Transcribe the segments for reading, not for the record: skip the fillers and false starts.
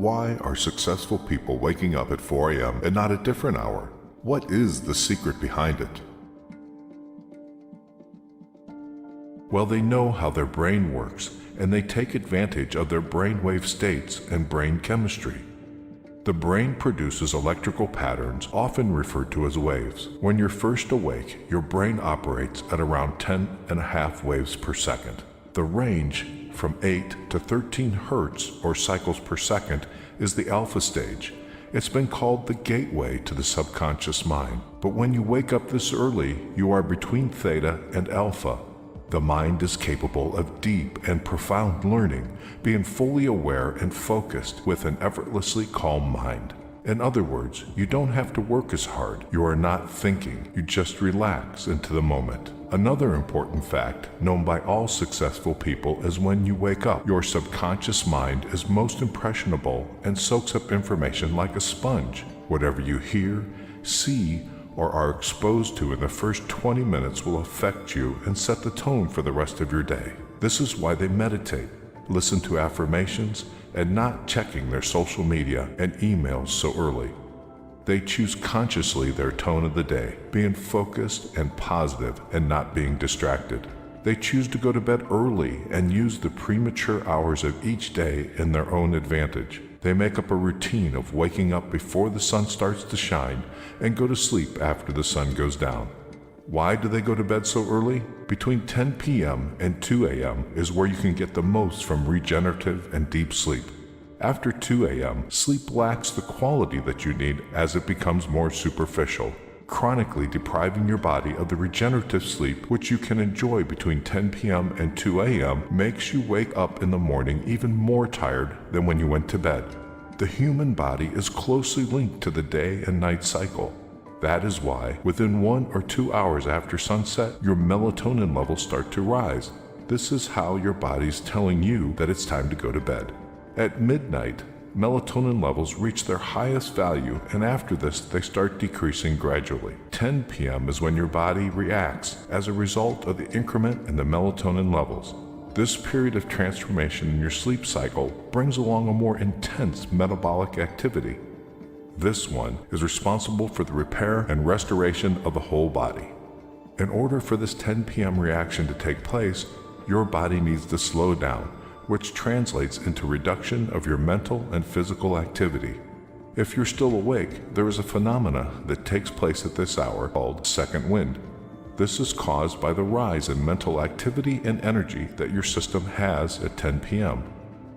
Why are successful people waking up at 4 a.m. and not a different hour? What is the secret behind it? Well, they know how their brain works, and they take advantage of their brainwave states and brain chemistry. The brain produces electrical patterns, often referred to as waves. When you're first awake, your brain operates at around 10.5 waves per second. The range from 8 to 13 hertz or cycles per second is the alpha stage. It's been called the gateway to the subconscious mind. But when you wake up this early, you are between theta and alpha. The mind is capable of deep and profound learning, being fully aware and focused with an effortlessly calm mind. In other words, you don't have to work as hard. You are not thinking. You just relax into the moment. Another important fact known by all successful people is when you wake up, your subconscious mind is most impressionable and soaks up information like a sponge. Whatever you hear, see, or are exposed to in the first 20 minutes will affect you and set the tone for the rest of your day. This is why they meditate, listen to affirmations, and not checking their social media and emails so early. They choose consciously their tone of the day, being focused and positive and not being distracted. They choose to go to bed early and use the premature hours of each day in their own advantage. They make up a routine of waking up before the sun starts to shine and go to sleep after the sun goes down. Why do they go to bed so early? Between 10 p.m. and 2 a.m. is where you can get the most from regenerative and deep sleep. After 2 a.m., sleep lacks the quality that you need as it becomes more superficial, chronically depriving your body of the regenerative sleep which you can enjoy between 10 p.m. and 2 a.m. makes you wake up in the morning even more tired than when you went to bed. The human body is closely linked to the day and night cycle. That is why, within 1 or 2 hours after sunset, your melatonin levels start to rise. This is how your body's telling you that it's time to go to bed. At midnight, melatonin levels reach their highest value, and after this, they start decreasing gradually. 10 p.m. is when your body reacts as a result of the increment in the melatonin levels. This period of transformation in your sleep cycle brings along a more intense metabolic activity. This one is responsible for the repair and restoration of the whole body. In order for this 10 p.m. reaction to take place, your body needs to slow down, which translates into reduction of your mental and physical activity. If you're still awake, there is a phenomena that takes place at this hour called second wind. This is caused by the rise in mental activity and energy that your system has at 10 p.m.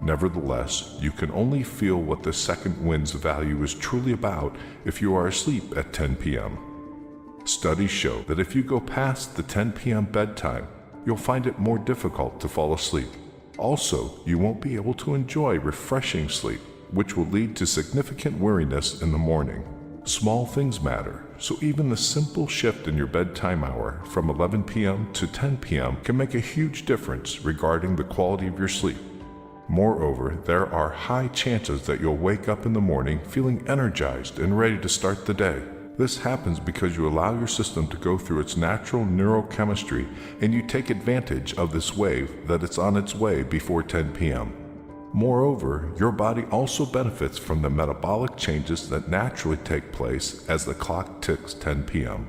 Nevertheless, you can only feel what the second wind's value is truly about if you are asleep at 10 p.m. Studies show that if you go past the 10 p.m. bedtime, you'll find it more difficult to fall asleep. Also, you won't be able to enjoy refreshing sleep, which will lead to significant weariness in the morning. Small things matter, so even the simple shift in your bedtime hour from 11 p.m. to 10 p.m. can make a huge difference regarding the quality of your sleep. Moreover, there are high chances that you'll wake up in the morning feeling energized and ready to start the day. This happens because you allow your system to go through its natural neurochemistry and you take advantage of this wave that it's on its way before 10 p.m. Moreover, your body also benefits from the metabolic changes that naturally take place as the clock ticks 10 p.m.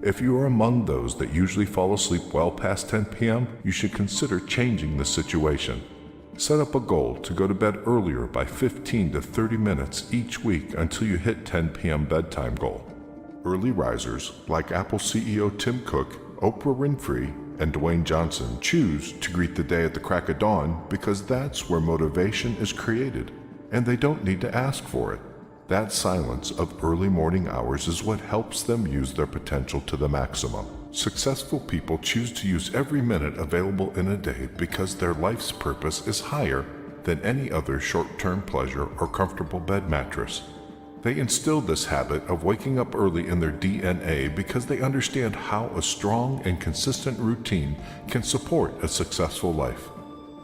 If you are among those that usually fall asleep well past 10 p.m., you should consider changing the situation. Set up a goal to go to bed earlier by 15 to 30 minutes each week until you hit 10 p.m. bedtime goal. Early risers like Apple CEO Tim Cook, Oprah Winfrey, and Dwayne Johnson choose to greet the day at the crack of dawn because that's where motivation is created, and they don't need to ask for it. That silence of early morning hours is what helps them use their potential to the maximum. Successful people choose to use every minute available in a day because their life's purpose is higher than any other short-term pleasure or comfortable bed mattress. They instill this habit of waking up early in their DNA because they understand how a strong and consistent routine can support a successful life.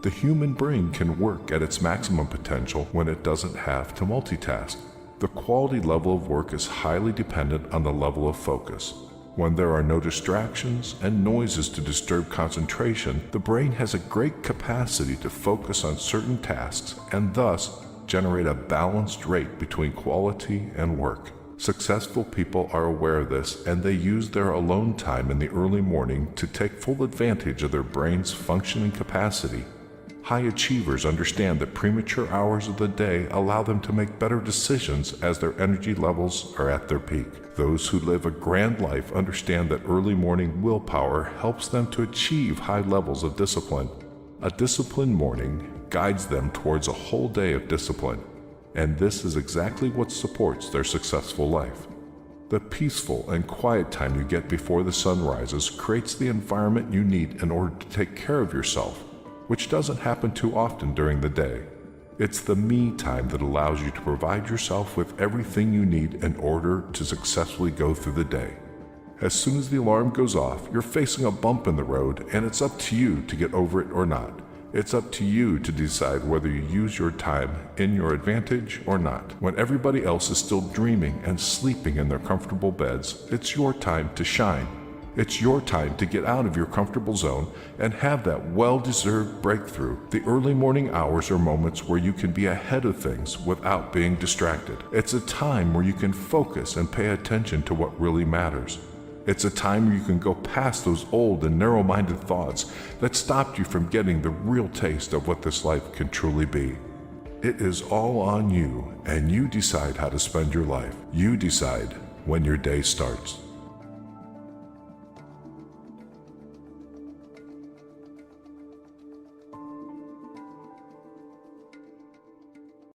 The human brain can work at its maximum potential when it doesn't have to multitask. The quality level of work is highly dependent on the level of focus. When there are no distractions and noises to disturb concentration, the brain has a great capacity to focus on certain tasks and thus generate a balanced rate between quality and work. Successful people are aware of this, and they use their alone time in the early morning to take full advantage of their brain's functioning capacity. High achievers understand that premature hours of the day allow them to make better decisions as their energy levels are at their peak. Those who live a grand life understand that early morning willpower helps them to achieve high levels of discipline. A disciplined morning guides them towards a whole day of discipline, and this is exactly what supports their successful life. The peaceful and quiet time you get before the sun rises creates the environment you need in order to take care of yourself, which doesn't happen too often during the day. It's the me time that allows you to provide yourself with everything you need in order to successfully go through the day. As soon as the alarm goes off, you're facing a bump in the road, and it's up to you to get over it or not. It's up to you to decide whether you use your time in your advantage or not. When everybody else is still dreaming and sleeping in their comfortable beds, it's your time to shine. It's your time to get out of your comfortable zone and have that well-deserved breakthrough. The early morning hours are moments where you can be ahead of things without being distracted. It's a time where you can focus and pay attention to what really matters. It's a time where you can go past those old and narrow-minded thoughts that stopped you from getting the real taste of what this life can truly be. It is all on you, and you decide how to spend your life. You decide when your day starts.